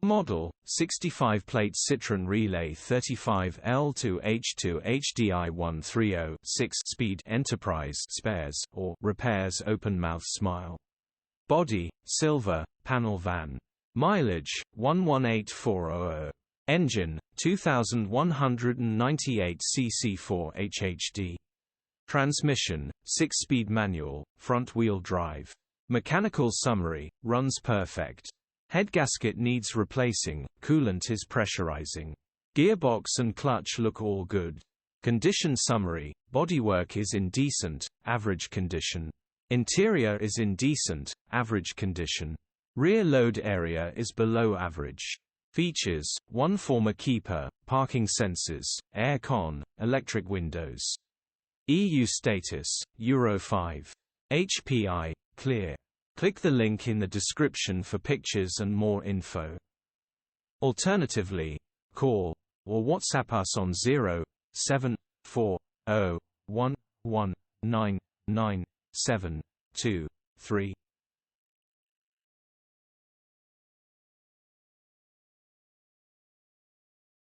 Model, 65-plate Citroen Relay 35 L2H2 HDi 130 6-speed Enterprise spares, or repairs open-mouth smile. Body, silver, panel van. Mileage, 118,400. Engine, 2198 cc 4H Transmission, 6-speed manual, front-wheel drive. Mechanical summary, runs perfect. Headgasket needs replacing, coolant is pressurising. Gearbox and clutch look all good. Condition summary, bodywork is in decent, average condition. Interior is in decent, average condition. Rear load area is below average. Features, one former keeper, parking sensors, air con, electric windows. EU status, Euro 5. HPI, clear. Click the link in the description for pictures and more info. Alternatively, call or WhatsApp us on 07401199723.